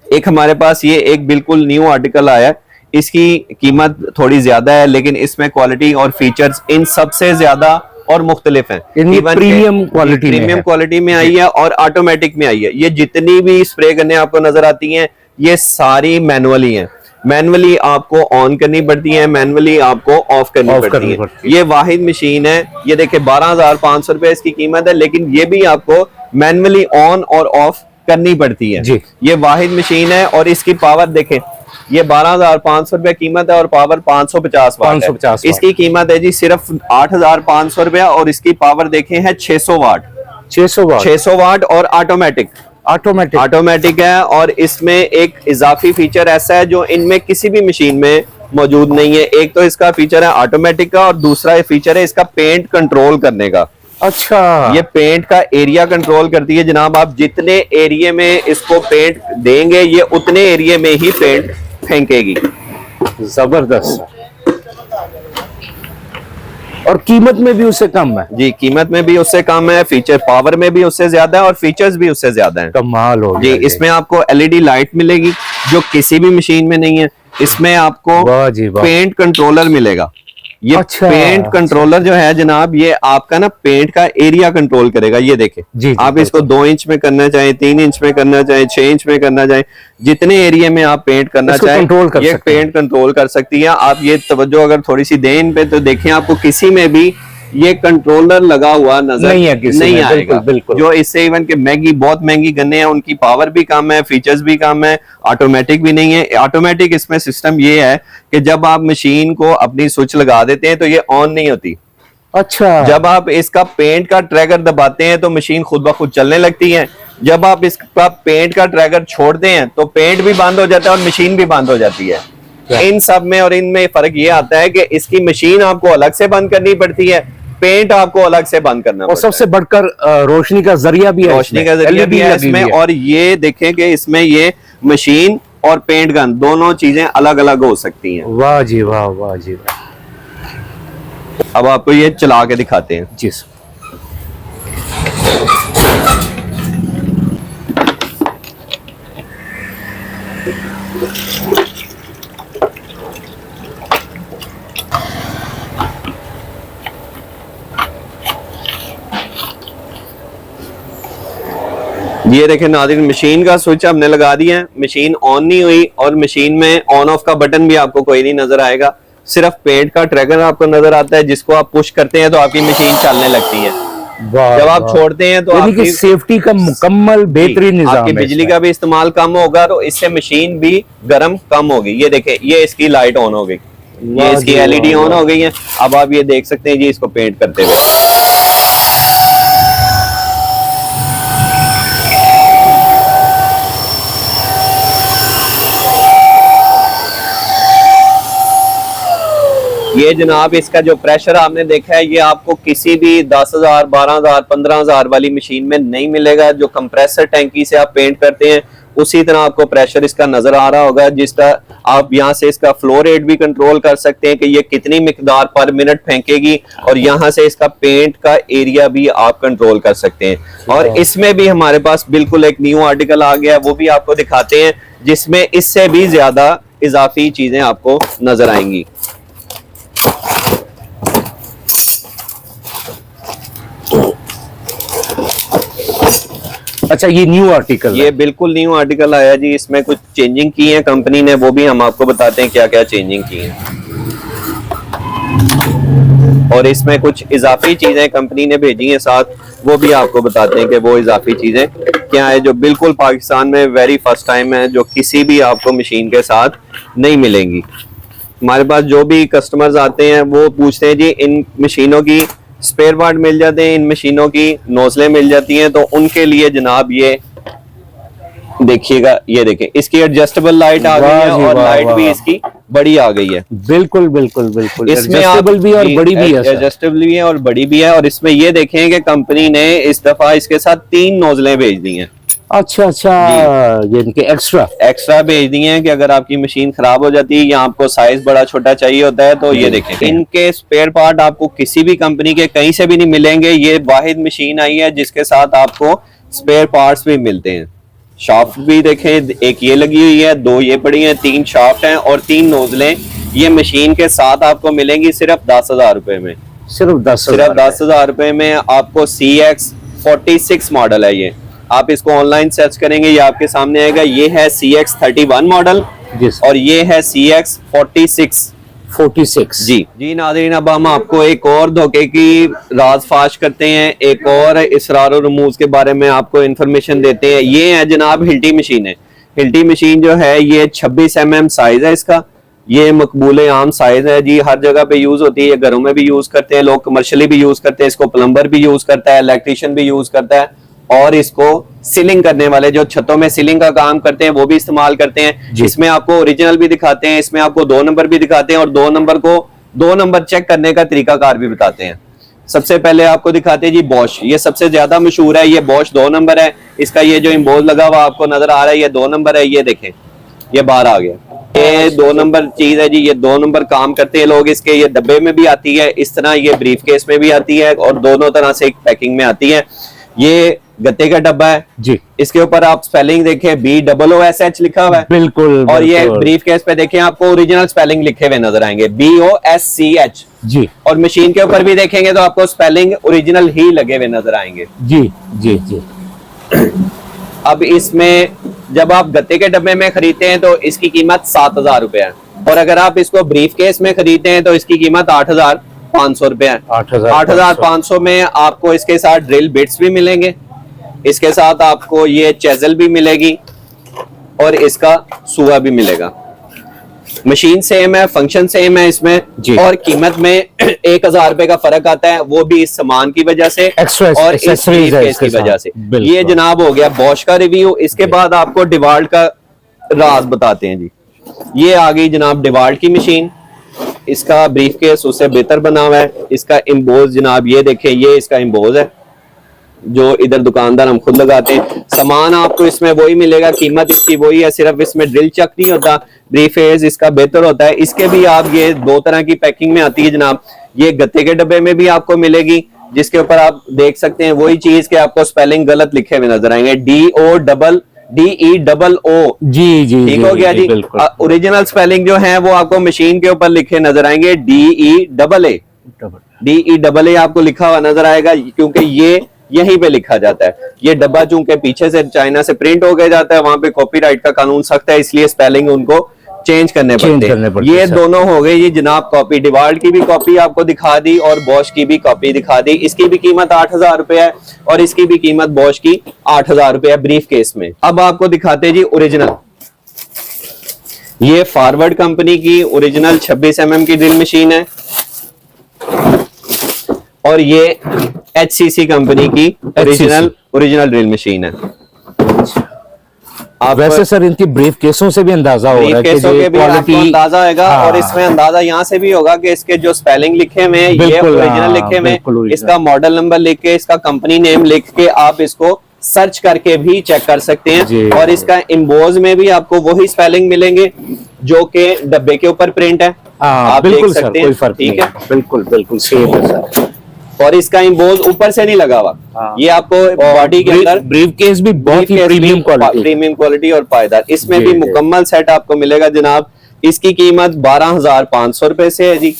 एक हमारे पास ये एक बिल्कुल न्यू आर्टिकल आया है, इसकी कीमत थोड़ी ज्यादा है, लेकिन इसमें क्वालिटी और फीचर्स इन सबसे ज्यादा और मुख्तलिफ हैं। प्रीमियम क्वालिटी में आई है और ऑटोमेटिक में आई है। ये जितनी भी स्प्रे गन्ने आपको नजर आती हैं ये सारी मैनुअली हैं। मैनुअली आपको ऑन करनी पड़ती है, मैनुअली आपको ऑफ करनी पड़ती है। ये वाहिद मशीन है, ये देखिए 12,500 रुपए इसकी कीमत है, लेकिन ये भी आपको मैनुअली ऑन और ऑफ करनी पड़ती है जी। ये वाहिद मशीन है और इसकी पावर देखें, ये 12,500 रुपए कीमत है और पावर 550 वाट। इसकी कीमत है जी सिर्फ 8,500 रुपया और इसकी पावर देखें है 600 वाट। 600 वाट और ऑटोमेटिक है। और इसमें एक इजाफी फीचर ऐसा है जो इनमें किसी भी मशीन में मौजूद नहीं है। एक तो इसका फीचर है ऑटोमेटिक का और दूसरा फीचर है इसका पेंट कंट्रोल करने का। अच्छा, ये पेंट का एरिया कंट्रोल करती है जनाब। आप जितने एरिया में इसको पेंट देंगे ये उतने एरिया में ही पेंट फेंकेगी। जबरदस्त। और कीमत में भी उससे कम है जी, कीमत में भी उससे कम है, फीचर पावर में भी उससे ज्यादा है और फीचर्स भी उससे ज्यादा हैं। कमाल हो जी। इसमें आपको LED लाइट मिलेगी जो किसी भी मशीन में नहीं है। इसमें आपको पेंट कंट्रोलर मिलेगा। ये अच्छा, पेंट कंट्रोलर जो है जनाब ये आपका ना पेंट का एरिया कंट्रोल करेगा। ये देखें आप इसको 2 इंच में करना चाहें, 3 इंच में करना चाहें, 6 इंच में करना चाहें, जितने एरिया में आप पेंट करना चाहें ये पेंट कंट्रोल कर सकती है। आप ये तवज्जो अगर थोड़ी सी दें इन पे तो देखें आपको किसी में भी ये कंट्रोलर लगा हुआ नजर नहीं आएगा। बिल्कुल। जो इससे इवन के महंगी, बहुत महंगी गन्ने हैं उनकी पावर भी कम है, फीचर्स भी कम है, ऑटोमेटिक भी नहीं है। ऑटोमेटिक इसमें सिस्टम ये है कि जब आप मशीन को अपनी स्विच लगा देते हैं तो ये ऑन नहीं होती। अच्छा। जब आप इसका पेंट का ट्रैगर दबाते हैं तो मशीन खुद ब खुद चलने लगती है। जब आप इसका पेंट का ट्रैगर छोड़ते हैं तो पेंट भी बंद हो जाता है और मशीन भी बंद हो जाती है। इन सब में और इनमें फर्क ये आता है कि इसकी मशीन आपको अलग से बंद करनी पड़ती है, पेंट आपको अलग से बंद करना और सबसे बढ़कर रोशनी का जरिया भी है, रोशनी का जरिया भी है इसमें। और ये देखें कि इसमें ये मशीन और पेंट गन दोनों चीजें अलग अलग हो सकती हैं। वाह जी वाह, वाह जी वाह। अब आपको ये चला के दिखाते हैं जी। ये देखें नाज़रीन, मशीन का स्विच हमने लगा दिया है, मशीन ऑन नहीं हुई और मशीन में ऑन ऑफ का बटन भी आपको कोई नहीं नजर आएगा, सिर्फ पेंट का ट्रैगर आपको नजर आता है, जिसको आप पुश करते हैं तो आपकी मशीन चलने लगती है। जब आप छोड़ते हैं तो आपकी सेफ्टी का मुकम्मल बेहतरीन निजाम आपकी है। बिजली का भी इस्तेमाल कम होगा, तो इससे मशीन भी गर्म कम होगी। ये देखें, ये इसकी लाइट ऑन हो गई, ये इसकी एलईडी ऑन हो गई है। अब आप ये देख सकते हैं जी इसको पेंट करते हुए। ये जनाब इसका जो प्रेशर आपने देखा है, ये आपको किसी भी 10,000, 12,000, 15,000 वाली मशीन में नहीं मिलेगा। जो कंप्रेसर टैंकी से आप पेंट करते हैं उसी तरह आपको प्रेशर इसका नजर आ रहा होगा, जिसका आप यहाँ से इसका फ्लो रेट भी कंट्रोल कर सकते हैं कि ये कितनी मिकदार पर मिनट फेंकेगी, और यहाँ से इसका पेंट का एरिया भी आप कंट्रोल कर सकते हैं। और इसमें भी हमारे पास बिल्कुल एक न्यू आर्टिकल आ गया, वो भी आपको दिखाते हैं, जिसमें इससे भी ज्यादा इजाफी चीजें आपको नजर आएंगी। अच्छा, ये न्यू आर्टिकल, ये बिल्कुल न्यू आर्टिकल आया जी। इसमें कुछ चेंजिंग की है कंपनी ने, वो भी हम आपको बताते हैं क्या क्या चेंजिंग की है। और इसमें कुछ इजाफी चीजें कंपनी ने भेजी हैं साथ, वो भी आपको बताते हैं कि वो इजाफी चीजें क्या है, जो बिल्कुल पाकिस्तान में वेरी फर्स्ट टाइम है, जो किसी भी आपको मशीन के साथ नहीं मिलेंगी। हमारे पास जो भी कस्टमर्स आते हैं वो पूछते हैं जी इन मशीनों की स्पेयर पार्ट मिल जाते हैं, इन मशीनों की नोजलें मिल जाती हैं, तो उनके लिए जनाब ये देखिएगा, ये देखें इसकी एडजस्टेबल लाइट आ गई है, और लाइट भी इसकी बड़ी आ गई है। बिल्कुल बिल्कुल बिल्कुल, इसमें एडजस्टेबल भी और बड़ी भी है, एडजस्टेबल भी है और बड़ी भी है। और इसमें ये देखें कि कंपनी ने इस दफा इसके साथ 3 नोजलें भेज दी हैं। अच्छा अच्छा, ये इनके एक्स्ट्रा भेज दिए हैं कि अगर आपकी मशीन खराब हो जाती है या आपको साइज बड़ा छोटा चाहिए होता है तो ये देखें। इनके स्पेयर पार्ट आपको किसी भी कंपनी के कहीं से भी नहीं मिलेंगे। ये वाहिद मशीन आई है जिसके साथ आपको स्पेयर पार्ट्स भी मिलते हैं। शाफ्ट भी देखें, एक ये लगी हुई है, 2 ये पड़ी हैं, 3 शाफ्ट हैं और 3 नोजलें ये मशीन के साथ आपको मिलेंगी सिर्फ 10,000 रुपए में। सिर्फ 10,000 रुपए में आपको CX46 मॉडल है। ये आप इसको ऑनलाइन सर्च करेंगे, ये आपके सामने आएगा। ये है CX31 मॉडल और ये है CX46 जी नाज़रीन, अब हम आपको एक और धोखे की राज फाश करते हैं, एक और इसरार और रमूज के बारे में आपको इंफॉर्मेशन देते हैं। ये है जनाब हिल्टी मशीन है। हिल्टी मशीन जो है ये 26 mm साइज है इसका। ये मकबूल आम साइज है जी, हर जगह पे यूज होती है, ये घरों में भी यूज करते हैं लोग, कमर्शियली भी यूज करते हैं इसको, प्लम्बर भी यूज करता है, इलेक्ट्रिशियन भी यूज करता है, और इसको सीलिंग करने वाले जो छतों में सीलिंग का काम करते हैं वो भी इस्तेमाल करते हैं। इसमें आपको ओरिजिनल भी दिखाते हैं, इसमें आपको 2 नंबर भी दिखाते हैं, और 2 नंबर को 2 नंबर चेक करने का तरीकाकार भी बताते हैं। सबसे पहले आपको दिखाते हैं जी बॉश, ये सबसे ज्यादा मशहूर है। ये बॉश 2 नंबर है, इसका ये जो इम्बोज लगा हुआ आपको नजर आ रहा है ये 2 नंबर है। ये देखें, ये बाहर आ गया, ये 2 नंबर चीज है जी। ये 2 नंबर काम करते हैं लोग इसके। ये डब्बे में भी आती है इस तरह, ये ब्रीफ केस में भी आती है, और दोनों तरह से एक पैकिंग में आती है। ये गत्ते का डब्बा है जी, इसके ऊपर आप स्पेलिंग देखें BOOSH लिखा हुआ है बिल्कुल, और ये ब्रीफ केस पे देखें आपको ओरिजिनल स्पेलिंग लिखे हुए नजर आएंगे BOSCH जी, और मशीन के ऊपर भी देखेंगे तो आपको स्पेलिंग ओरिजिनल ही लगे हुए नजर आएंगे जी जी जी। अब इसमें जब आप गत्ते के डब्बे में खरीदते हैं तो इसकी कीमत 7,000 रुपए है, और अगर आप इसको ब्रीफ केस में खरीदते हैं तो इसकी कीमत 8,500 रुपए है। 8,500 में आपको इसके साथ ड्रिल बिट्स भी मिलेंगे, इसके साथ आपको ये चेजल भी मिलेगी और इसका सुआ भी मिलेगा। मशीन सेम है, फंक्शन सेम है इसमें, और कीमत में 1,000 रुपए का फर्क आता है, वो भी इस सामान की वजह से और इस केस की वजह से। ये जनाब हो गया बॉश का रिव्यू। इसके बाद आपको डिवाल्ट का राज बताते हैं जी। ये आ गई जनाब डिवाल्ट की मशीन, इसका ब्रीफ केस उससे बेहतर बना हुआ है। इसका इम्बोज जनाब ये देखें, ये इसका इम्बोज है जो इधर दुकानदार हम खुद लगाते हैं। सामान आपको इसमें वही मिलेगा, कीमत इसकी वही है, सिर्फ इसमें ड्रिल चक नहीं होता, ब्रीफेस इसका बेहतर होता है। इसके भी आप ये 2 तरह की पैकिंग में आती है जनाब। ये गत्ते के डब्बे में भी आपको मिलेगी, जिसके ऊपर आप देख सकते हैं वही चीज के आपको स्पेलिंग गलत लिखे हुए नजर आएंगे, DODEO जी जी, ठीक हो गया जी। ओरिजिनल स्पेलिंग जो है वो आपको मशीन के ऊपर लिखे नजर आएंगे DEAA आपको लिखा हुआ नजर आएगा, क्योंकि ये यहीं पे लिखा जाता है। ये डब्बा चूंकि पीछे से चाइना से प्रिंट हो गया जाता है, वहां पे कॉपीराइट का कानून सख्त है, इसलिए स्पेलिंग उनको चेंज करने पड़ते हैं। ये दोनों हो गए ये जनाब कॉपी। डिवाल्ट की भी कॉपी आपको दिखा दी और बॉश की भी कॉपी दिखा दी। इसकी भी कीमत 8,000 रुपए है और इसकी भी कीमत बॉश की 8,000 रुपए है ब्रीफ केस में। अब आपको दिखाते जी ओरिजिनल। ये फॉरवर्ड कंपनी की ओरिजिनल 26 mm की ड्रिल मशीन है और ये HCC कंपनी की ओरिजिनल ड्रिल मशीन है। आप वैसे सर इनकी ब्रीफ केसों से भी अंदाजा हो रहा है कि जो क्वालिटी अंदाजा होगा। हाँ। और इसमें अंदाजा यहाँ से भी होगा कि इसके जो स्पेलिंग लिखे हुए हैं ये ओरिजिनल लिखे हुए हैं, इसका मॉडल नंबर लिख के, इसका कंपनी नेम लिख के आप इसको सर्च करके भी चेक कर सकते हैं। और इसका इम्बोज में भी आपको वही स्पेलिंग मिलेंगे जो कि डब्बे के ऊपर प्रिंट है। आप देख सकते हैं, ठीक है, बिल्कुल सेम है सर। और इसका इम्बोज ऊपर से नहीं लगा हुआ। हाँ। ये आपको बॉडी के अंदर ब्रीफ केस भी बहुत ही प्रीमियम क्वालिटी और पायदार। इसमें भी मुकम्मल सेट आपको मिलेगा जनाब। इसकी कीमत 12,500 रुपए से है जी।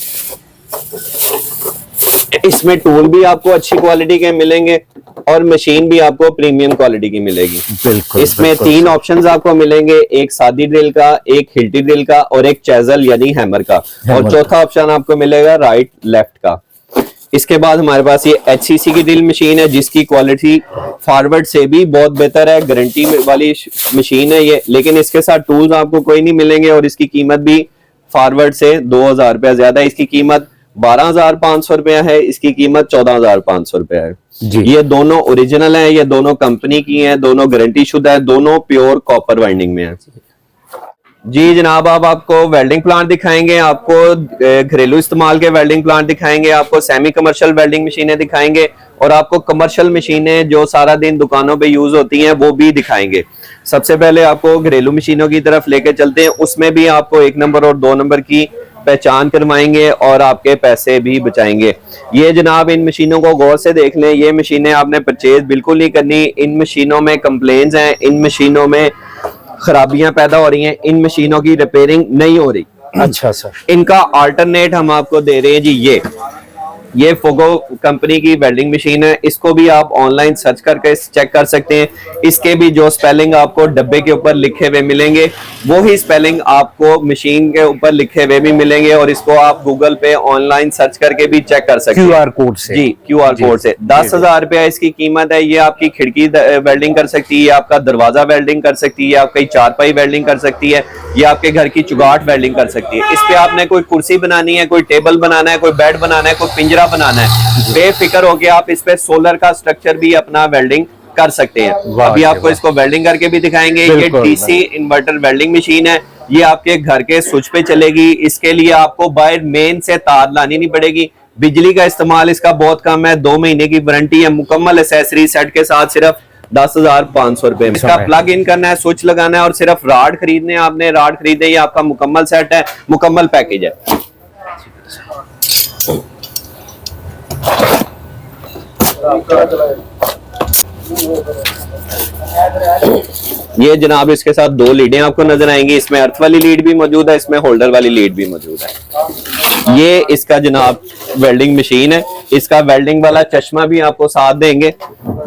इसमें टूल भी आपको अच्छी क्वालिटी के मिलेंगे और मशीन भी आपको प्रीमियम क्वालिटी की मिलेगी। बिल्कुल। इसमें 3 ऑप्शंस आपको मिलेंगे, एक सादी ड्रिल का, एक हिल्टी ड्रिल का और एक चैजल यानी हैमर का। और चौथा ऑप्शन आपको मिलेगा राइट लेफ्ट का। इसके बाद हमारे पास ये HCC की ड्रिल मशीन है जिसकी क्वालिटी फॉरवर्ड से भी बहुत बेहतर है, गारंटी वाली मशीन है ये। लेकिन इसके साथ टूल्स आपको कोई नहीं मिलेंगे और इसकी कीमत भी फॉरवर्ड से 2,000 रुपया ज्यादा है। इसकी कीमत 12,500 रुपया है, इसकी कीमत 14,500 रुपया है जी। ये दोनों ओरिजिनल है, ये दोनों कंपनी की हैं, दोनों गारंटी शुदा है, दोनों प्योर कॉपर वाइंडिंग में है जी जनाब। अब आपको वेल्डिंग प्लांट दिखाएंगे, आपको घरेलू इस्तेमाल के वेल्डिंग प्लांट दिखाएंगे, आपको सेमी कमर्शियल वेल्डिंग मशीनें दिखाएंगे और आपको कमर्शियल मशीनें जो सारा दिन दुकानों पे यूज होती हैं वो भी दिखाएंगे। सबसे पहले आपको घरेलू मशीनों की तरफ लेके चलते हैं, उसमें भी आपको 1 नंबर और 2 नंबर की पहचान करवाएंगे और आपके पैसे भी बचाएंगे। ये जनाब इन मशीनों को गौर से देख लें, ये मशीनें आपने परचेज बिल्कुल नहीं करनी। इन मशीनों में कंप्लेंट्स हैं, इन मशीनों में खराबियां पैदा हो रही हैं, इन मशीनों की रिपेयरिंग नहीं हो रही। अच्छा सर। इनका अल्टरनेट हम आपको दे रहे हैं जी। ये फोगो कंपनी की वेल्डिंग मशीन है, इसको भी आप ऑनलाइन सर्च करके चेक कर सकते हैं। इसके भी जो स्पेलिंग आपको डब्बे के ऊपर लिखे हुए मिलेंगे वो ही स्पेलिंग आपको मशीन के ऊपर लिखे हुए भी मिलेंगे और इसको आप गूगल पे ऑनलाइन सर्च करके भी चेक कर सकते हैं QR कोड से जी। QR कोड से 10,000 रुपया इसकी कीमत है। ये आपकी खिड़की वेल्डिंग कर सकती है, आपका दरवाजा वेल्डिंग कर सकती है, आपकी चारपाई वेल्डिंग कर सकती है, ये आपके घर की चुगाट वेल्डिंग कर सकती है। इस पे आपने कोई कुर्सी बनानी है, कोई टेबल बनाना है, कोई बेड बनाना है, कोई पिंजरा बनाना है, बेफिक्र होके आप इस पे सोलर का स्ट्रक्चर भी अपना वेल्डिंग कर सकते हैं। अभी आपको इसको वेल्डिंग करके भी दिखाएंगे। ये DC इन्वर्टर वेल्डिंग मशीन है, ये आपके घर के स्विच पे चलेगी। इसके लिए आपको बाहर मेन से तार लानी नहीं पड़ेगी, बिजली का इस्तेमाल इसका बहुत कम है। 2 महीने की वारंटी है, मुकम्मल एसेसरी सेट के साथ सिर्फ 10,500 रुपए। इसका प्लग इन करना है, स्विच लगाना है और सिर्फ राड खरीदने, आपने राड खरीदे, ये आपका मुकम्मल सेट है, मुकम्मल पैकेज है। ये जनाब इसके साथ 2 लीडें आपको नजर आएंगी, इसमें अर्थ वाली लीड भी मौजूद है, इसमें होल्डर वाली लीड भी मौजूद है। ये इसका जनाब वेल्डिंग मशीन है, इसका वेल्डिंग वाला चश्मा भी आपको साथ देंगे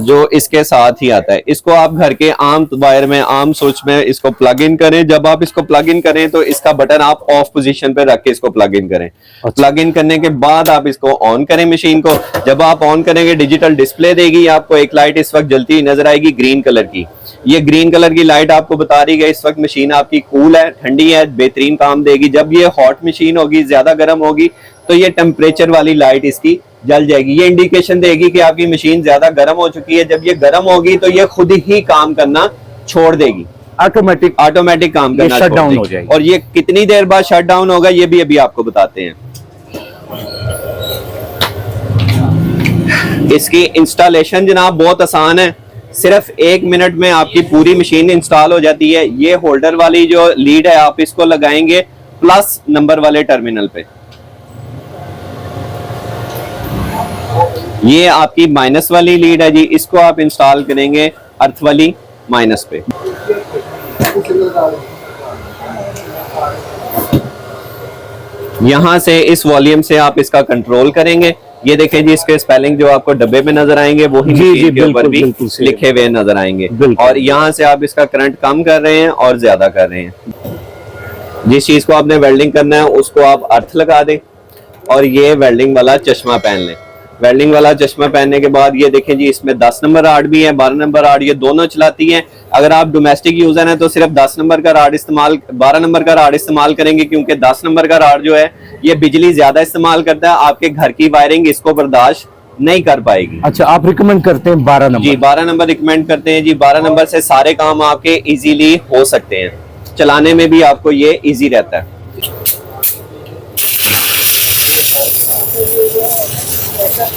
जो इसके साथ ही आता है। इसको आप घर के आम वायर में, आम स्विच में इसको प्लग इन करें। जब आप इसको प्लग इन करें तो इसका बटन आप ऑफ पोजीशन पे रख के इसको प्लग इन करें। प्लग इन करने के बाद आप इसको ऑन करें मशीन को। जब आप ऑन करेंगे डिजिटल डिस्प्ले देगी आपको, एक लाइट इस वक्त जलती हुई नजर आएगी ग्रीन कलर की। ये ग्रीन कलर की लाइट आपको बता रही है इस वक्त मशीन आपकी कूल है, ठंडी है, बेहतरीन काम देगी। जब ये हॉट मशीन होगी, ज्यादा गर्म होगी तो ये टेम्परेचर वाली लाइट इसकी जल जाएगी। ये इंडिकेशन देगी कि आपकी मशीन ज्यादा गर्म हो चुकी है। जब ये गर्म होगी तो ये खुद ही काम करना छोड़ देगी, ऑटोमेटिक काम करना शट डाउन हो जाएगी। और ये कितनी देर बाद शट डाउन होगा ये भी अभी आपको बताते हैं। इसकी इंस्टॉलेशन जनाब बहुत आसान है, सिर्फ 1 मिनट में आपकी पूरी मशीन इंस्टॉल हो जाती है। ये होल्डर वाली जो लीड है आप इसको लगाएंगे प्लस नंबर वाले टर्मिनल पे, ये आपकी माइनस वाली लीड है जी, इसको आप इंस्टॉल करेंगे अर्थ वाली माइनस पे। यहां से इस वॉल्यूम से आप इसका कंट्रोल करेंगे। ये देखें जी, इसके स्पेलिंग जो आपको डब्बे में नजर आएंगे वो ही जी, मशीन जी, के ऊपर भी बिल्कुल सही। लिखे हुए नजर आएंगे। बिल्कुल। और यहाँ से आप इसका करंट कम कर रहे हैं और ज्यादा कर रहे हैं। जिस चीज को आपने वेल्डिंग करना है उसको आप अर्थ लगा दें और ये वेल्डिंग वाला चश्मा पहन लें। वेल्डिंग वाला चश्मा पहनने के बाद ये देखें जी, इसमें 10 नंबर राड भी है, 12 नंबर राड, ये दोनों चलाती हैं। अगर आप डोमेस्टिक यूजर हैं तो सिर्फ 10 नंबर का राड इस्तेमाल, 12 नंबर का राड इस्तेमाल करेंगे, क्योंकि 10 नंबर का राड जो है ये बिजली ज्यादा इस्तेमाल करता है, आपके घर की वायरिंग इसको बर्दाश्त नहीं कर पाएगी। अच्छा, आप रिकमेंड करते हैं 12 नंबर? जी 12 नंबर रिकमेंड करते हैं जी। 12 नंबर से सारे काम आपके इजीली हो सकते हैं, चलाने में भी आपको ये इजी रहता है।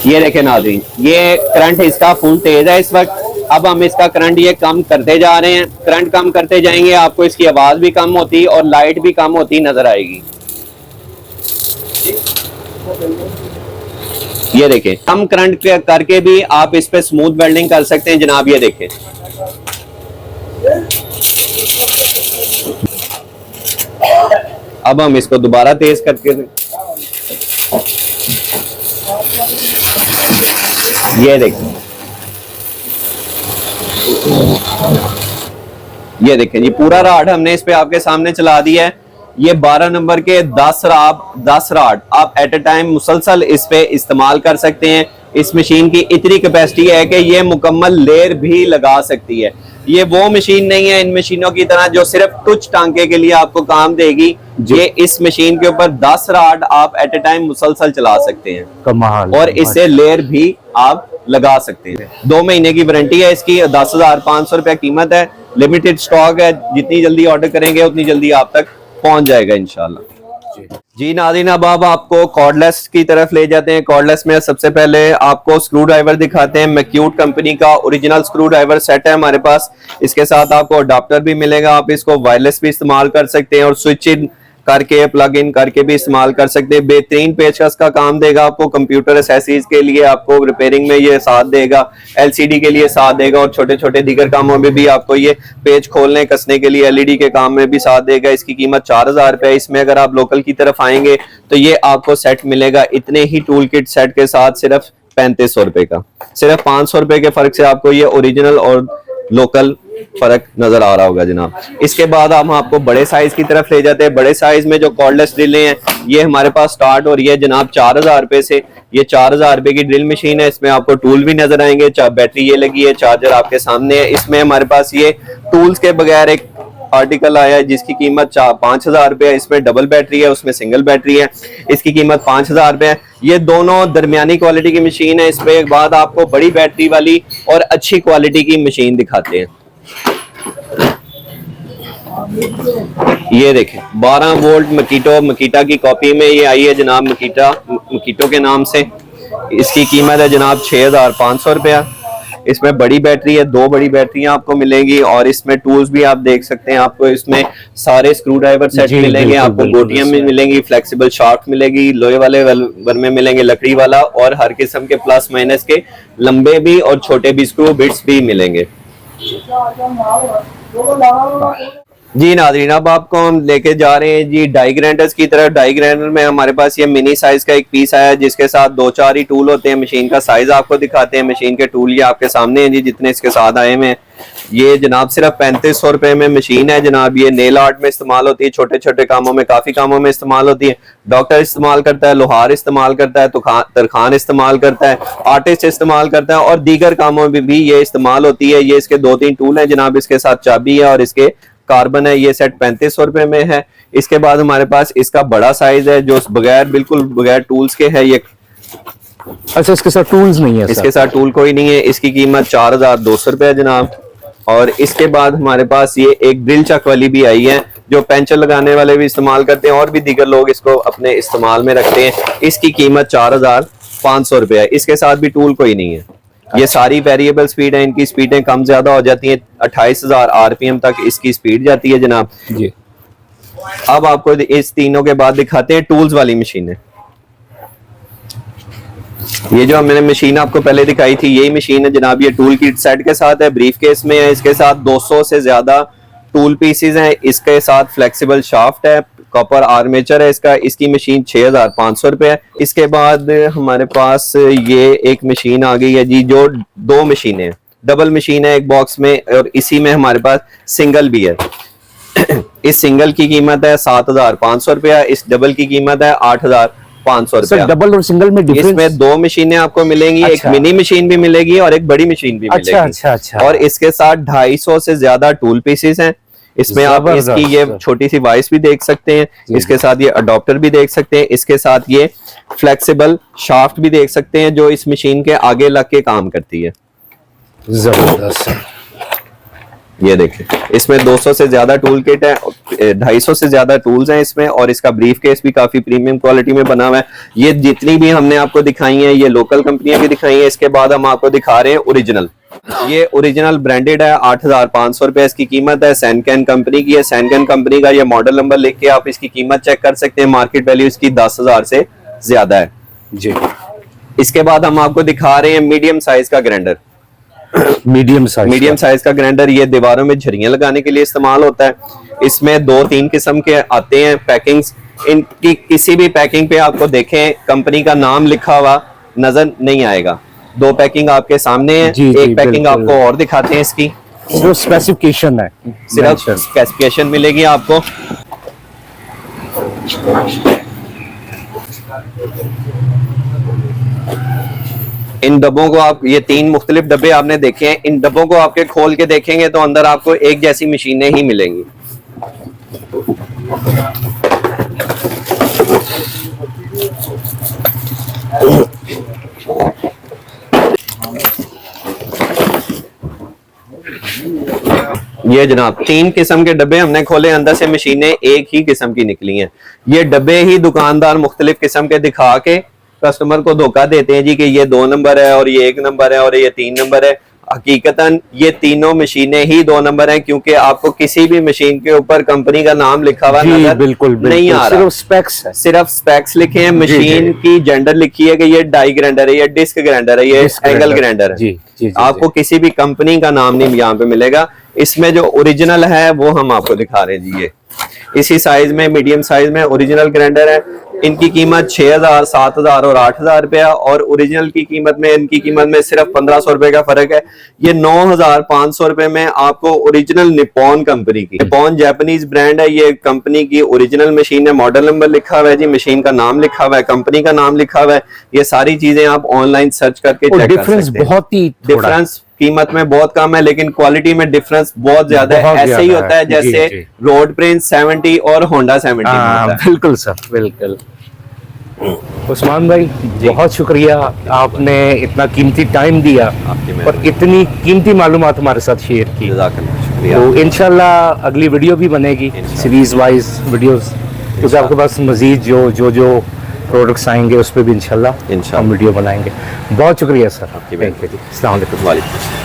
ये देखें नाज़रीन, ये करंट इसका फुल तेज है इस वक्त। अब हम इसका करंट ये कम करते जा रहे हैं। करंट कम करते जाएंगे, आपको इसकी आवाज भी कम होती और लाइट भी कम होती नजर आएगी। ये देखें, कम करंट करके भी आप इस पे स्मूथ वेल्डिंग कर सकते हैं जनाब। ये देखें, अब हम इसको दोबारा तेज करके, ये देखें, ये देखें जी, पूरा राड हमने इस पे आपके सामने चला दिया है। ये 12 नंबर के 10 राड आप एट ए टाइम मुसलसल इस पे इस्तेमाल कर सकते हैं। इस मशीन की इतनी कैपेसिटी है कि ये मुकम्मल लेयर भी लगा सकती है। ये वो मशीन नहीं है इन मशीनों की तरह जो सिर्फ कुछ टांके के लिए आपको काम देगी। ये इस मशीन के ऊपर 10 राड आप एट ए टाइम मुसलसल चला सकते हैं, कमाल। और इससे लेयर भी आप लगा सकते हैं। 2 महीने की वारंटी है इसकी, 10,500 रुपया कीमत है, लिमिटेड स्टॉक है। जितनी जल्दी ऑर्डर करेंगे उतनी जल्दी आप तक पहुंच जाएगा इंशाल्लाह। जी नाज़रीन, अब आपको कॉर्डलेस की तरफ ले जाते हैं। कॉर्डलेस में सबसे पहले आपको स्क्रू ड्राइवर दिखाते हैं। मैक्यूट कंपनी का ओरिजिनल स्क्रू ड्राइवर सेट है हमारे पास। इसके साथ आपको अडाप्टर भी मिलेगा, आप इसको वायरलेस भी इस्तेमाल कर सकते हैं और स्विच इन करके, प्लग इन करके भी इस्तेमाल कर सकते हैं। बेहतरीन पेचकस का काम देगा आपको, कंप्यूटर एसेसरीज के लिए आपको रिपेयरिंग में ये साथ देगा, एलसीडी के लिए साथ देगा, और छोटे छोटे दीगर कामों में भी आपको ये पेज खोलने कसने के लिए एलईडी के काम में भी साथ देगा। इसकी कीमत 4,000 रुपए। इसमें अगर आप लोकल की तरफ आएंगे तो ये आपको सेट मिलेगा इतने ही टूल किट सेट के साथ सिर्फ 3500 रुपए का। सिर्फ 500 रुपए के फर्क से आपको ये ओरिजिनल और लोकल फर्क नजर आ रहा होगा जनाब। इसके बाद हम आपको बड़े साइज की तरफ ले जाते हैं। बड़े साइज में जो कॉर्डलेस ड्रिलें हैं ये हमारे पास स्टार्ट हो रही है जनाब 4,000 रुपए से। ये 4,000 रुपए की ड्रिल मशीन है। इसमें आपको टूल भी नजर आएंगे, बैटरी ये लगी है, चार्जर आपके सामने है। इसमें हमारे पास ये टूल्स के बगैर एक आर्टिकल आया है जिसकी कीमत 5,000 रुपए है। इसमें डबल बैटरी है, उसमें सिंगल बैटरी है। इसकी कीमत 5,000 रुपए है। ये दोनों दरमियानी क्वालिटी की मशीन है। इस पे एक बाद आपको बड़ी बैटरी वाली और अच्छी क्वालिटी की मशीन दिखाते हैं। ये देखें 12 वोल्ट मकीटा की कॉपी में ये आई है जनाब, मकीटो के नाम से। इसकी कीमत है जनाब 6,500 रुपया। इसमें बड़ी बैटरी है, 2 बड़ी बैटरियां आपको मिलेंगी, और इसमें टूल्स भी आप देख सकते हैं। आपको इसमें सारे स्क्रू ड्राइवर सेट मिलेंगे, आपको गोटियां भी मिलेंगी, फ्लेक्सिबल शाफ्ट मिलेगी, लोहे वाले वर में मिलेंगे, लकड़ी वाला, और हर किस्म के प्लस माइनस के लंबे भी और छोटे भी स्क्रू बिट्स भी मिलेंगे। जी नाज़रीन, अब आपको हम लेके जा रहे हैं जी डाई ग्राइंडर्स की तरफ। डाई ग्राइंडर में हमारे पास ये मिनी साइज का एक पीस आया है जिसके साथ 2-4 ही टूल होते हैं। मशीन का साइज आपको दिखाते हैं। मशीन के टूल ये आपके सामने हैं जी, जितने इसके साथ आए हुए हैं। ये जनाब सिर्फ 3500 रुपए में मशीन है जनाब। ये नेल आर्ट में इस्तेमाल होती है, छोटे छोटे कामों में, काफी कामों में इस्तेमाल होती है। डॉक्टर इस्तेमाल करता है, लोहार इस्तेमाल करता है, तरखान इस्तेमाल करता है, आर्टिस्ट इस्तेमाल करता है, और दीगर कामों में भी ये इस्तेमाल होती है। ये इसके 2-3 टूल हैं जनाब, इसके साथ चाबी है और इसके कार्बन है। ये सेट 3500 रुपए में है। इसके बाद हमारे पास इसका बड़ा साइज है जो बिल्कुल बगैर टूल्स के है। ये अच्छा, इसके साथ टूल्स नहीं है? इसके साथ टूल कोई नहीं है। इसकी कीमत 4,200 रुपए है जनाब। और इसके बाद हमारे पास ये एक ड्रिल चक वाली भी आई है जो पेंचर लगाने वाले भी इस्तेमाल करते हैं और भी दीगर लोग इसको अपने इस्तेमाल में रखते हैं। इसकी कीमत 4,500 रुपए है। इसके साथ भी टूल कोई नहीं है। ये सारी वेरिएबल स्पीड है, इनकी स्पीडें कम ज्यादा हो जाती हैं। 28,000 आरपीएम तक इसकी स्पीड जाती है जनाब जी। अब आपको इस तीनों के बाद दिखाते हैं टूल्स वाली मशीनें। ये जो मैंने मशीन आपको पहले दिखाई थी यही मशीन है जनाब। ये टूल किट सेट के साथ है, ब्रीफ केस में है। इसके साथ 200 से ज्यादा टूल पीसेस हैं। इसके साथ फ्लेक्सिबल शाफ्ट है, कॉपर आर्मेचर है इसका, इसकी मशीन 6500 रुपए है। इसके बाद हमारे पास ये एक मशीन आ गई है जी, जो 2 मशीनें हैं, डबल मशीन है एक बॉक्स में, और इसी में हमारे पास सिंगल भी है। इस सिंगल की कीमत है 7500 रुपया, इस डबल की कीमत है 8500 रुपया। डबल और सिंगल में डिफरेंस? इसमें 2 मशीनें आपको मिलेंगी, अच्छा। एक मिनी मशीन भी मिलेगी और एक बड़ी मशीन भी मिलेगी। अच्छा। और इसके साथ 250 से ज्यादा टूल पीसेस हैं। इसमें आप इसकी ये छोटी सी वाइस भी देख सकते हैं, इसके साथ ये अडॉप्टर भी देख सकते हैं, इसके साथ ये फ्लेक्सिबल शाफ्ट भी देख सकते हैं जो इस मशीन के आगे लग के काम करती है। जबरदस्त। ये देखिए, इसमें 200 से ज्यादा टूल किट है, 250 से ज्यादा टूल्स हैं इसमें, और इसका ब्रीफ केस भी काफी प्रीमियम क्वालिटी में बना हुआ है। ये जितनी भी हमने आपको दिखाई हैं ये लोकल कंपनियां भी दिखाई हैं। इसके बाद हम आपको दिखा रहे हैं ओरिजिनल। ये ओरिजिनल ब्रांडेड है, 8500 रुपए इसकी कीमत है। सैनकैन कंपनी की है। सैनकैन कंपनी का ये मॉडल नंबर लिख के आप इसकी कीमत चेक कर सकते हैं। मार्केट वैल्यू इसकी 10,000 से ज्यादा है जी। इसके बाद हम आपको दिखा रहे हैं मीडियम साइज का ग्राइंडर। मीडियम साइज का ग्राइंडर, ये दीवारों में झरियां लगाने के लिए इस्तेमाल होता है। इसमें 2-3 किस्म के आते हैं पैकिंग्स। इनकी किसी भी पैकिंग पे आपको देखें कंपनी का नाम लिखा हुआ नजर नहीं आएगा। 2 पैकिंग आपके सामने है, एक पैकिंग आपको और दिखाते हैं इसकी। जो स्पेसिफिकेशन है, सिर्फ स्पेसिफिकेशन मिलेगी आपको। इन डब्बों को आप, ये 3 मुख्तलिफ डब्बे आपने देखे हैं, इन डब्बों को आपके खोल के देखेंगे तो अंदर आपको एक जैसी मशीनें ही मिलेंगी। ये जनाब 3 किस्म के डब्बे हमने खोले, अंदर से मशीनें एक ही किस्म की निकली हैं। ये डब्बे ही दुकानदार मुख्तलिफ किस्म के दिखा के कस्टमर को धोखा देते हैं जी कि ये 2 नंबर है और ये 1 नंबर है और ये 3 नंबर है। हकीकतन ये तीनों मशीनें ही 2 नंबर हैं, क्योंकि आपको किसी भी मशीन के ऊपर कंपनी का नाम लिखा हुआ नजर बिल्कुल नहीं आ रहा। सिर्फ स्पेक्स लिखे हैं। मशीन की जेंडर लिखी है कि ये डाई ग्राइंडर है, ये डिस्क ग्राइंडर है, ये एंगल ग्राइंडर है। आपको किसी भी कंपनी का नाम नहीं यहाँ पे मिलेगा। इसमें जो ओरिजिनल है वो हम आपको दिखा रहे हैं जी। ये इसी साइज में, मीडियम साइज में ओरिजिनल ग्राइंडर है। इनकी कीमत 6000, 7000 और 8000 रुपया, और ओरिजिनल की कीमत में इनकी कीमत में सिर्फ 1500 रुपए का फर्क है। ये 9500 रुपए में आपको ओरिजिनल निप्पॉन कंपनी की, निप्पॉन जापानीज ब्रांड है, ये कंपनी की ओरिजिनल मशीन है। मॉडल नंबर लिखा हुआ है जी, मशीन का नाम लिखा हुआ है, कंपनी का नाम लिखा हुआ है। ये सारी चीजें आप ऑनलाइन सर्च करके चेक कर सकते हैं। बहुत ही डिफरेंस कीमत में बहुत कम है, लेकिन क्वालिटी में डिफरेंस बहुत ज्यादा है। ऐसे ही होता है जैसे रोड प्रिंस 70 और होंडा 70। बिल्कुल सर, बिल्कुल। उस्मान भाई बहुत शुक्रिया, आपने इतना कीमती टाइम दिया और इतनी कीमती मालूमात हमारे साथ शेयर की। तो इंशाल्लाह अगली वीडियो भी बनेगी, सीरीज वाइज वीडियोस, क्योंकि आपके पास मजीद जो प्रोडक्ट्स आएंगे उस पर भी इंशाल्लाह हम वीडियो बनाएंगे। बहुत शुक्रिया सर। थैंक यू जी। अस्सलाम वालेकुम।